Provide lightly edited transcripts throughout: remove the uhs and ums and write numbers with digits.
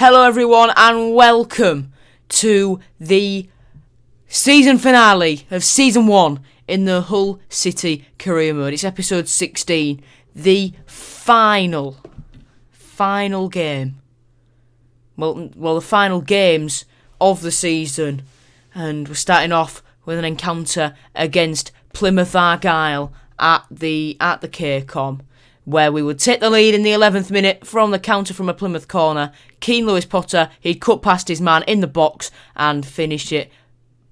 Hello everyone and welcome to the season finale of Season 1 in the Hull City career mode. It's episode 16, the final game. Well, the final games of the season, and we're starting off with an encounter against Plymouth Argyle at the K-Com, where we would take the lead in the 11th minute from the counter from a Plymouth corner. Keane Lewis Potter, he'd cut past his man in the box and finished it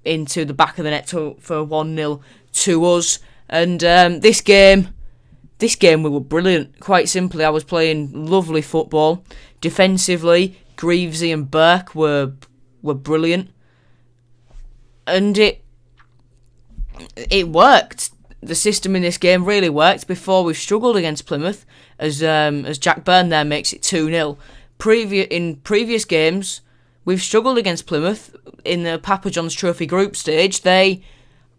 into the back of the net for 1-0 to us. And this game we were brilliant. Quite simply, I was playing lovely football. Defensively, Greavesy and Burke were brilliant. And it worked. The system in this game really worked. Before, we've struggled against Plymouth as Jack Byrne there makes it 2-0. In previous games, we've struggled against Plymouth in the Papa John's Trophy group stage. They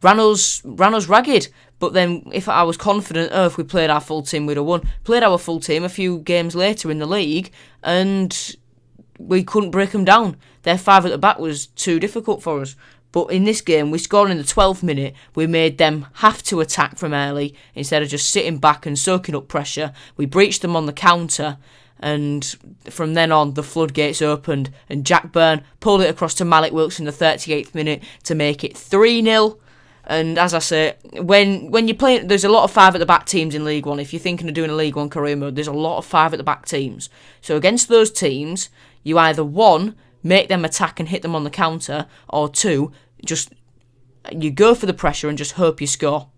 ran us ragged. But then, if I was confident, if we played our full team, we'd have won. Played our full team a few games later in the league, and we couldn't break them down. Their five at the back was too difficult for us. But in this game, we scored in the 12th minute. We made them have to attack from early instead of just sitting back and soaking up pressure. We breached them on the counter, and from then on, the floodgates opened. And Jack Byrne pulled it across to Malik Wilkes in the 38th minute to make it 3-0. And as I say, when you're playing, there's a lot of five at the back teams in League One. If you're thinking of doing a League One career mode, there's a lot of five at the back teams. So against those teams, you either one, make them attack and hit them on the counter, or two, just you go for the pressure and just hope you score.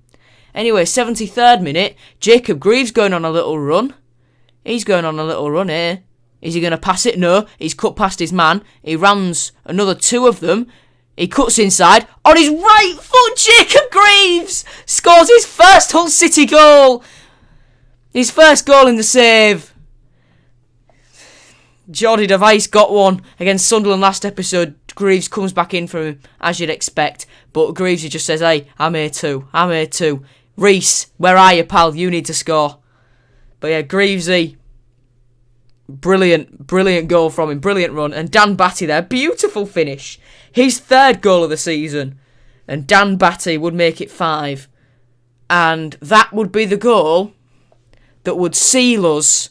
Anyway, 73rd minute, Jacob Greaves going on a little run. He's going on a little run here. Is he going to pass it? No. He's cut past his man. He runs another two of them. He cuts inside. On his right foot, Jacob Greaves scores his first Hull City goal. His first goal in the save. Jordy Device got one against Sunderland last episode. Greaves comes back in for him, as you'd expect. But Greaves just says, hey, I'm here too. Reese, where are you, pal? You need to score. But yeah, Greavesy, brilliant goal from him. Brilliant run. And Dan Batty there, beautiful finish. His third goal of the season. And Dan Batty would make it 5. And that would be the goal that would seal us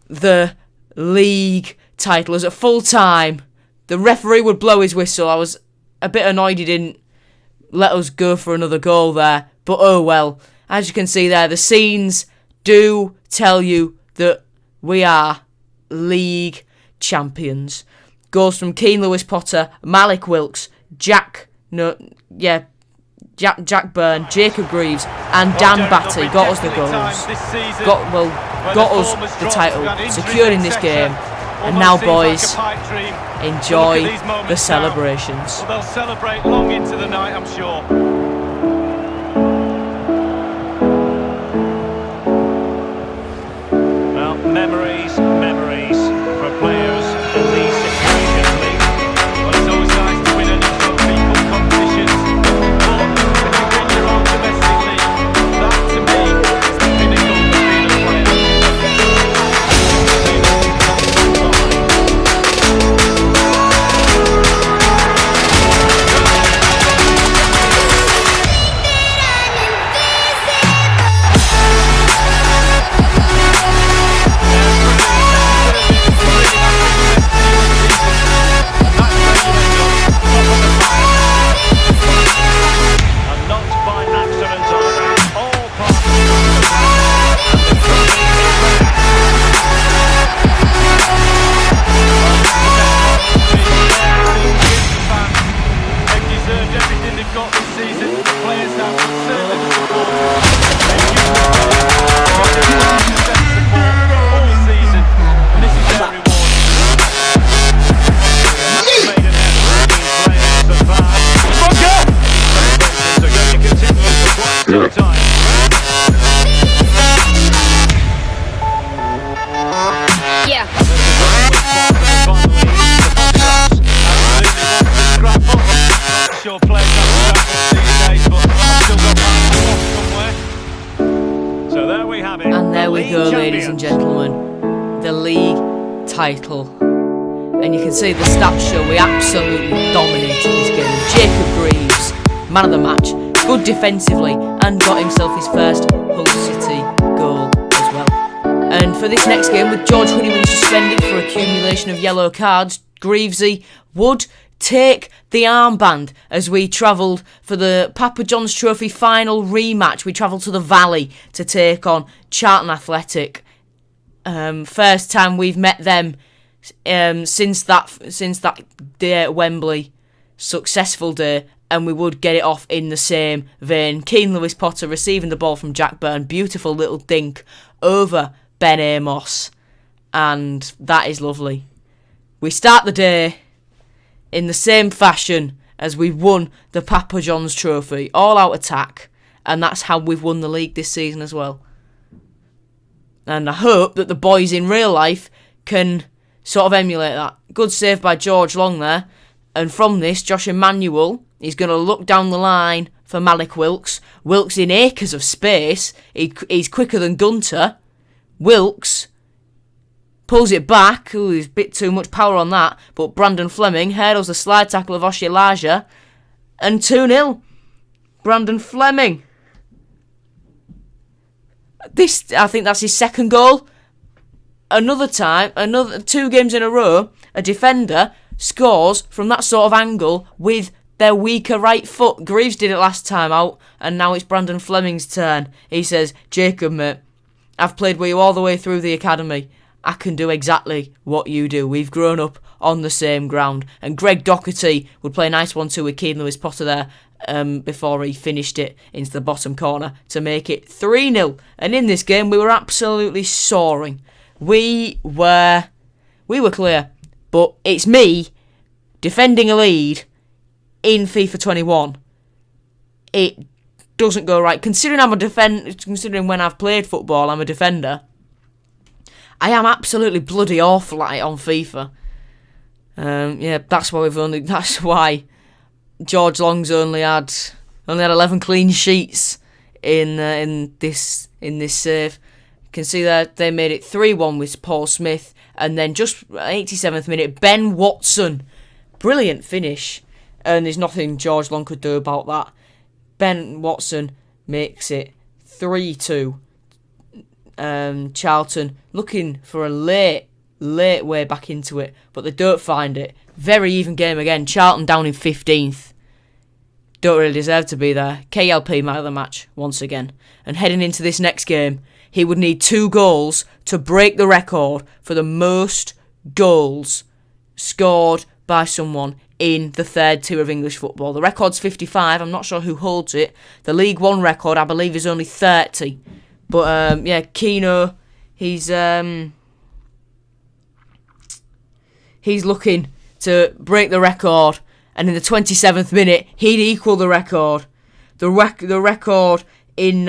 the league title. As at full time, the referee would blow his whistle. I was a bit annoyed he didn't let us go for another goal there, but oh well. As you can see there, the scenes do tell you that we are league champions. Goals from Keane Lewis Potter, Malik Wilkes, Jack Byrne, Jacob Greaves, and Dan Batty got us the goals. Got us the title, secured in this game. And now, boys, enjoy the celebrations. They'll celebrate long into the night, I'm sure. Well, memories for players in these situations, Lee. Well, it's always nice to win any trophy cup competitions, but when you win your own domestic league, that to me is the pinnacle of being a player. And there we go, ladies and gentlemen. The league title And you can see the stats show we absolutely dominated this game. Jacob Greaves, man of the match, good defensively, and got himself his first Hull City goal as well. And for this next game, with George Honeyman suspended for accumulation of yellow cards, Greavesy would take the armband as we travelled for the Papa John's Trophy final rematch. We travelled to the Valley to take on Charlton Athletic. First time we've met them since that day at Wembley, successful day, and we would get it off in the same vein. Keane Lewis Potter receiving the ball from Jack Byrne, beautiful little dink over Ben Amos, and that is lovely. We start the day in the same fashion as we won the Papa John's Trophy, all out attack, and that's how we've won the league this season as well. And I hope that the boys in real life can sort of emulate that. Good save by George Long there. And from this, Josh Emmanuel, he's going to look down the line for Malik Wilkes. Wilkes in acres of space. He's quicker than Gunter. Wilkes pulls it back. Ooh, there's a bit too much power on that. But Brandon Fleming hurdles the slide tackle of Oshilaja. And 2-0. Brandon Fleming. I think that's his second goal. Another 2 games in a row, a defender scores from that sort of angle with their weaker right foot. Greaves did it last time out, and now it's Brandon Fleming's turn. He says, Jacob, mate, I've played with you all the way through the academy. I can do exactly what you do. We've grown up on the same ground. And Greg Doherty would play a nice 1-2 with Keane Lewis Potter there before he finished it into the bottom corner to make it 3-0. And in this game, we were absolutely soaring. We were clear. But it's me defending a lead in FIFA 21. It doesn't go right. Considering when I've played football, I'm a defender. I am absolutely bloody awful at it on FIFA. That's why George Long's only had 11 clean sheets in this save. You can see that they made it 3-1 with Paul Smith, and then just 87th minute, Ben Watson, brilliant finish, and there's nothing George Long could do about that. Ben Watson makes it 3-2. Charlton looking for a late way back into it, but they don't find it. Very even game again. Charlton down in 15th. Don't really deserve to be there. KLP man of the match once again. And heading into this next game, he would need 2 goals to break the record for the most goals scored by someone in the third tier of English football. The record's 55. I'm not sure who holds it. The League One record, I believe, is only 30. But Keno, he's looking to break the record, and in the 27th minute, he'd equal the record. The record in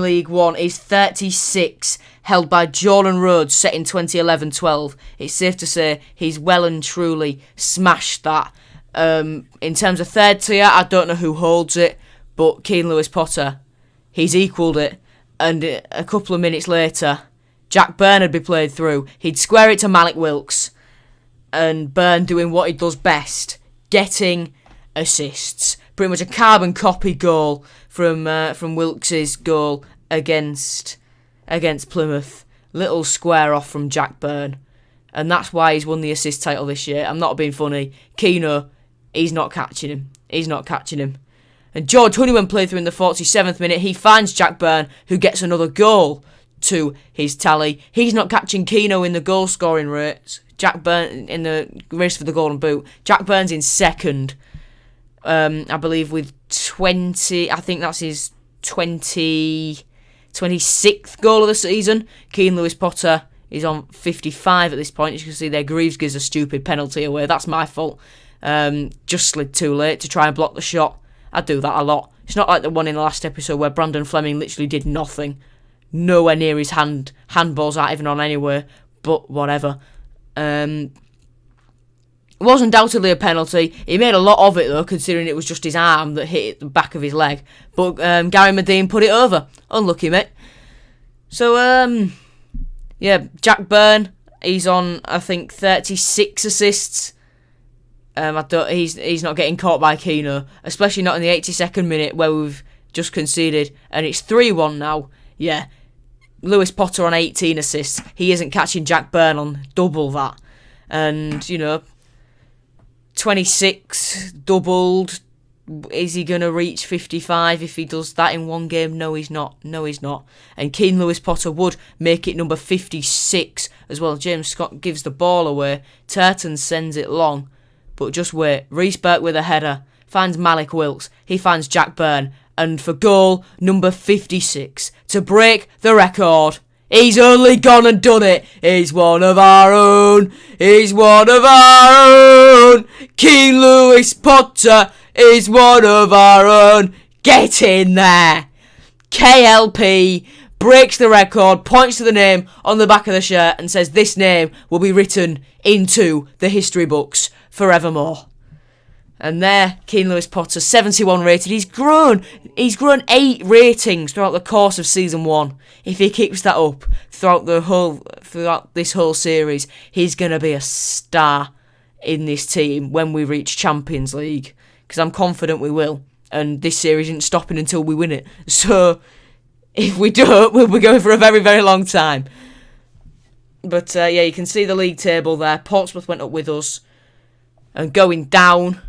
League One is 36, held by Jordan Rhodes, set in 2011-12. It's safe to say he's well and truly smashed that. In terms of third tier, I don't know who holds it, but Keane Lewis Potter, he's equalled it. And a couple of minutes later, Jack Byrne would be played through. He'd square it to Malik Wilkes, and Byrne doing what he does best, getting assists. Pretty much a carbon copy goal from Wilkes' goal against Plymouth. Little square off from Jack Byrne, and that's why he's won the assist title this year. I'm not being funny. Keno, he's not catching him. And George Honeyman played through in the 47th minute. He finds Jack Byrne, who gets another goal to his tally. He's not catching Keno in the goal scoring race. Jack Byrne in the race for the Golden Boot. Jack Byrne's in second, I believe, with 20. I think that's his 26th goal of the season. Keane Lewis Potter is on 55 at this point. As you can see there, Greaves gives a stupid penalty away. That's my fault. Just slid too late to try and block the shot. I do that a lot. It's not like the one in the last episode where Brandon Fleming literally did nothing. Nowhere near his handballs aren't even on anywhere. But whatever. It was undoubtedly a penalty. He made a lot of it though, considering it was just his arm that hit the back of his leg. But Gary Medine put it over. Unlucky, mate. So, Jack Byrne, He's on, I think, 36 assists. He's not getting caught by Keno, especially not in the 82nd minute where we've just conceded, and it's 3-1 now. Yeah, Lewis Potter on 18 assists. He isn't catching Jack Byrne on double that. And, 26 doubled. Is he going to reach 55 if he does that in one game? No, he's not. And Keane Lewis Potter would make it number 56 as well. James Scott gives the ball away. Turton sends it long. But just wait. Reece Burke with a header. Finds Malik Wilkes. He finds Jack Byrne. And for goal number 56 to break the record. He's only gone and done it. He's one of our own. He's one of our own. Keane Lewis Potter is one of our own. Get in there. KLP breaks the record, points to the name on the back of the shirt and says this name will be written into the history books forevermore. And there, Keane Lewis Potter, 71 rated. He's grown 8 ratings throughout the course of season 1. If he keeps that up throughout this whole series, he's going to be a star in this team when we reach Champions League. Because I'm confident we will. And this series isn't stopping until we win it. So, if we don't, we'll be going for a very, very long time. But, you can see the league table there. Portsmouth went up with us. And going down,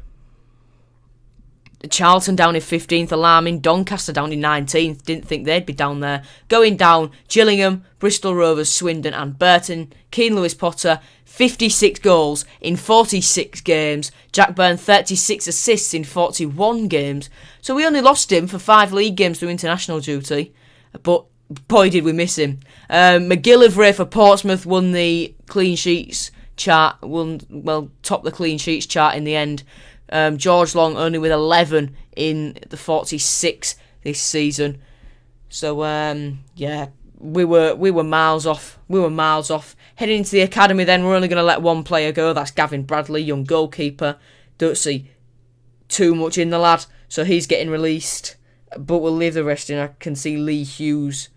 Charlton down in 15th, alarming. Doncaster down in 19th. Didn't think they'd be down there. Going down, Gillingham, Bristol Rovers, Swindon and Burton. Keane Lewis Potter, 56 goals in 46 games. Jack Byrne, 36 assists in 41 games. So we only lost him for 5 league games through international duty. But boy did we miss him. McGillivray for Portsmouth won the clean sheets chart. Topped the clean sheets chart in the end. George Long only with 11 in the 46 this season. So we were miles off. Heading into the academy then, we're only going to let one player go. That's Gavin Bradley, young goalkeeper. Don't see too much in the lad, so he's getting released. But we'll leave the rest in. I can see Lee Hughes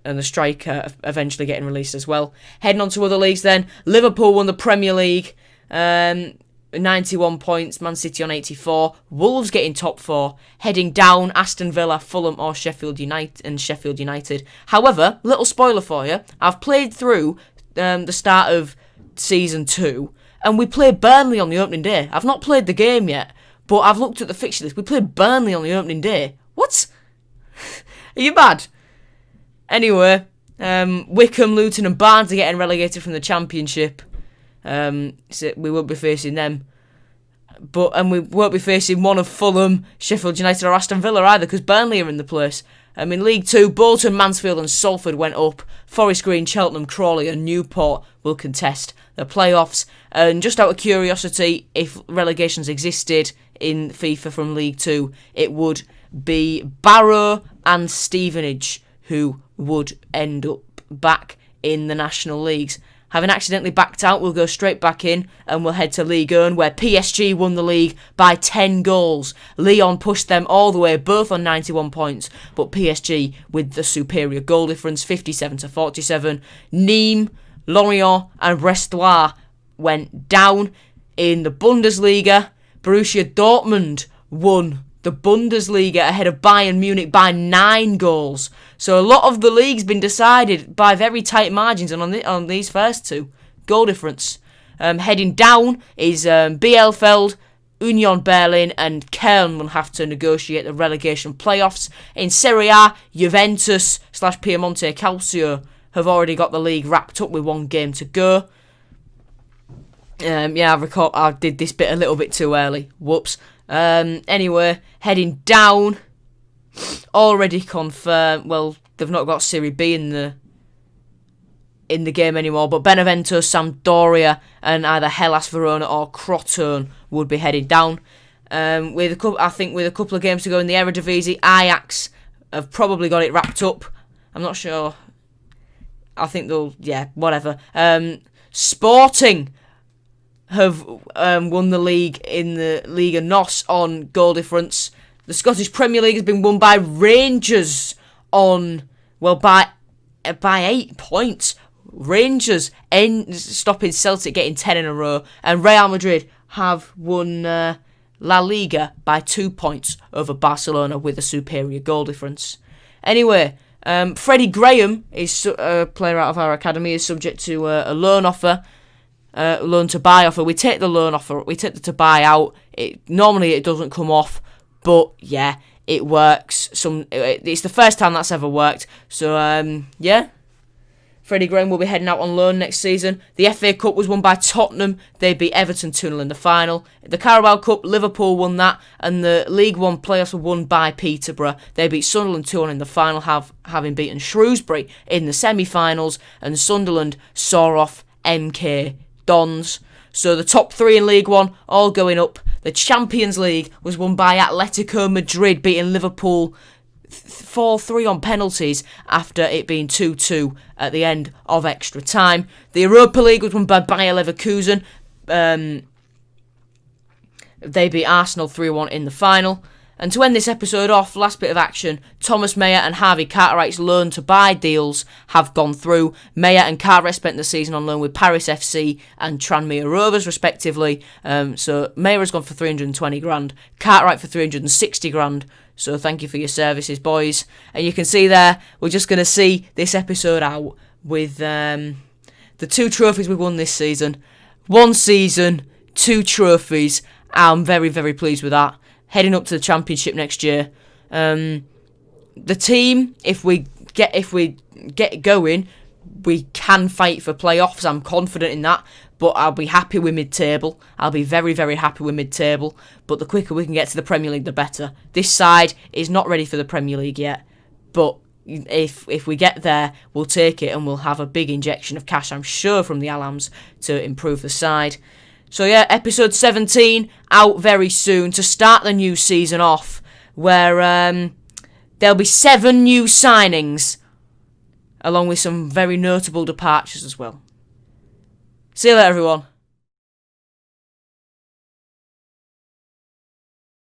and the striker eventually getting released as well. Heading on to other leagues then. Liverpool won the Premier League. 91 points, Man City on 84. Wolves getting top 4. Heading down, Aston Villa, Fulham or Sheffield United. However, little spoiler for you, I've played through the start of Season 2 and we played Burnley on the opening day. I've not played the game yet, but I've looked at the fixture list. We played Burnley on the opening day. What? Are you mad? Anyway, Wickham, Luton and Barnes are getting relegated from the Championship. So we won't be facing them. And we won't be facing one of Fulham, Sheffield United or Aston Villa either, because Burnley are in the place. In League 2, Bolton, Mansfield and Salford went up. Forest Green, Cheltenham, Crawley and Newport will contest the playoffs. And just out of curiosity, if relegations existed in FIFA from League 2, it would be Barrow and Stevenage who would end up back in the National Leagues. Having accidentally backed out, we'll go straight back in and we'll head to Ligue 1 where PSG won the league by 10 goals. Lyon pushed them all the way, both on 91 points, but PSG with the superior goal difference, 57-47. Nîmes, Lorient and Brestois went down. In the Bundesliga, Borussia Dortmund won the Bundesliga ahead of Bayern Munich by 9 goals. So a lot of the league's been decided by very tight margins on these first two. Goal difference. Heading down is Bielefeld, Union Berlin and Köln will have to negotiate the relegation playoffs. In Serie A, Juventus / Piemonte Calcio have already got the league wrapped up with 1 game to go. I did this bit a little bit too early. Whoops. Anyway, heading down, already confirmed. Well, they've not got Serie B in the game anymore, but Benevento, Sampdoria, and either Hellas Verona or Crotone would be heading down. With a couple of games to go in the Eredivisie, Ajax have probably got it wrapped up. I'm not sure. I think they'll, whatever. Sporting have won the league in the Liga NOS on goal difference. The Scottish Premier League has been won by Rangers by 8 points. Rangers stopping Celtic getting 10 in a row, and Real Madrid have won La Liga by 2 points over Barcelona with a superior goal difference. Anyway, Freddie Graham, is a player out of our academy, is subject to a loan offer, loan to buy offer. We take the loan offer, we take the to buy out. Normally it doesn't come off, but yeah, it works. It's the first time that's ever worked. So yeah. Freddie Graham will be heading out on loan next season. The FA Cup was won by Tottenham. They beat Everton 2-0 in the final. The Carabao Cup, Liverpool won that. And the League One playoffs were won by Peterborough. They beat Sunderland 2-1 in the final, having beaten Shrewsbury in the semi-finals. And Sunderland saw off MK Dons. So the top three in League One, all going up. The Champions League was won by Atletico Madrid, beating Liverpool 4-3 on penalties after it being 2-2 at the end of extra time. The Europa League was won by Bayer Leverkusen. They beat Arsenal 3-1 in the final. And to end this episode off, last bit of action, Thomas Meyer and Harvey Cartwright's loan to buy deals have gone through. Meyer and Cartwright spent the season on loan with Paris FC and Tranmere Rovers respectively. So Meyer has gone for 320 grand, Cartwright for 360 grand. So thank you for your services, boys. And you can see there, we're just going to see this episode out with the 2 trophies we've won this season. 1 season, 2 trophies. I'm very, very pleased with that. Heading up to the Championship next year. The team, if we get going, we can fight for playoffs. I'm confident in that. But I'll be happy with mid-table. I'll be very, very happy with mid-table. But the quicker we can get to the Premier League, the better. This side is not ready for the Premier League yet. But if we get there, we'll take it and we'll have a big injection of cash, I'm sure, from the Alams to improve the side. So yeah, episode 17 out very soon to start the new season off, where there'll be 7 new signings, along with some very notable departures as well. See you later, everyone.